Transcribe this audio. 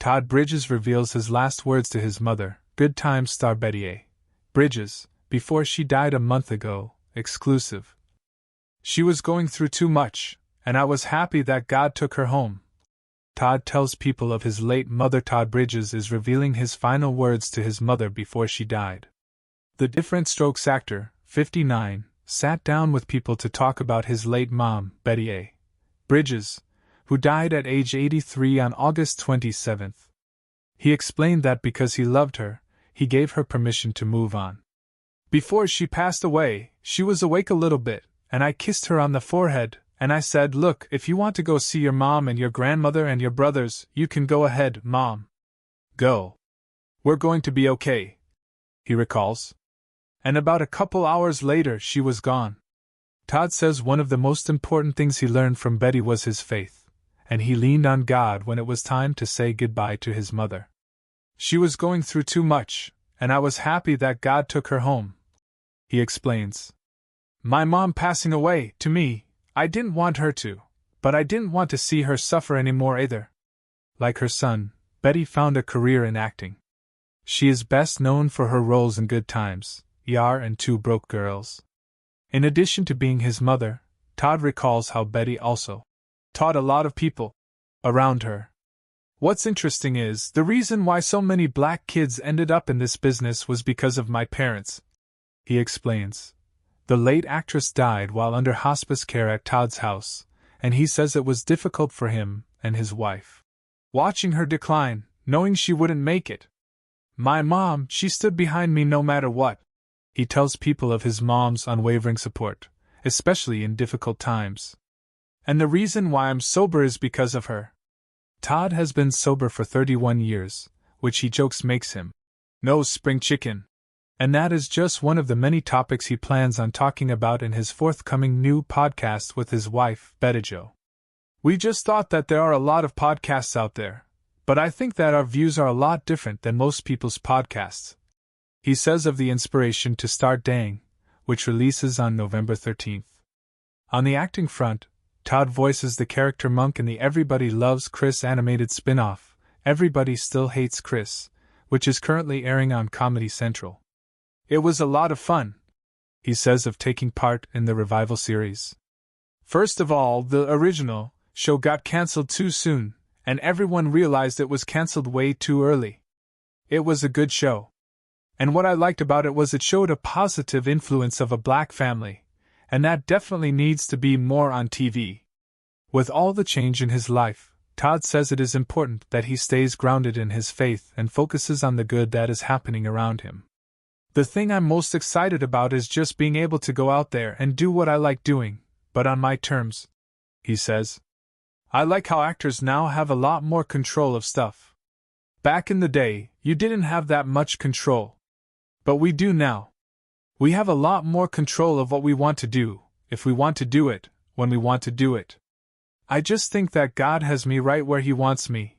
Todd Bridges reveals his last words to his mother, Good Times star Betty Bridges, before she died a month ago, exclusive. She was going through too much, and I was happy that God took her home. Todd tells people of his late mother. Todd Bridges is revealing his final words to his mother before she died. The Diff'rent Strokes actor, 59, sat down with people to talk about his late mom, Betty Bridges, who died at age 83 on August 27. He explained that because he loved her, he gave her permission to move on. Before she passed away, she was awake a little bit, and I kissed her on the forehead, and I said, Look, if you want to go see your mom and your grandmother and your brothers, you can go ahead, Mom. Go. We're going to be okay, he recalls. And about a couple hours later, she was gone. Todd says one of the most important things he learned from Betty was his faith, and he leaned on God when it was time to say goodbye to his mother. She was going through too much, and I was happy that God took her home. He explains. My mom passing away, to me, I didn't want her to, but I didn't want to see her suffer anymore either. Like her son, Betty found a career in acting. She is best known for her roles in Good Times, ER and Two Broke Girls. In addition to being his mother, Todd recalls how Betty also taught a lot of people around her. What's interesting is, the reason why so many black kids ended up in this business was because of my parents, he explains. The late actress died while under hospice care at Todd's house, and he says it was difficult for him and his wife, watching her decline, knowing she wouldn't make it. My mom, she stood behind me no matter what. He tells people of his mom's unwavering support, especially in difficult times. And the reason why I'm sober is because of her. Todd has been sober for 31 years, which he jokes makes him no spring chicken. And that is just one of the many topics he plans on talking about in his forthcoming new podcast with his wife, Betty Jo. We just thought that there are a lot of podcasts out there, but I think that our views are a lot different than most people's podcasts. He says of the inspiration to start Dang, which releases on November 13th. On the acting front, Todd voices the character Monk in the Everybody Loves Chris animated spin-off, Everybody Still Hates Chris, which is currently airing on Comedy Central. It was a lot of fun, he says of taking part in the revival series. First of all, the original show got cancelled too soon, and everyone realized it was cancelled way too early. It was a good show. And what I liked about it was it showed a positive influence of a black family, and that definitely needs to be more on TV. With all the change in his life, Todd says it is important that he stays grounded in his faith and focuses on the good that is happening around him. The thing I'm most excited about is just being able to go out there and do what I like doing, but on my terms, he says. I like how actors now have a lot more control of stuff. Back in the day, you didn't have that much control. But we do now. We have a lot more control of what we want to do, if we want to do it, when we want to do it. I just think that God has me right where He wants me,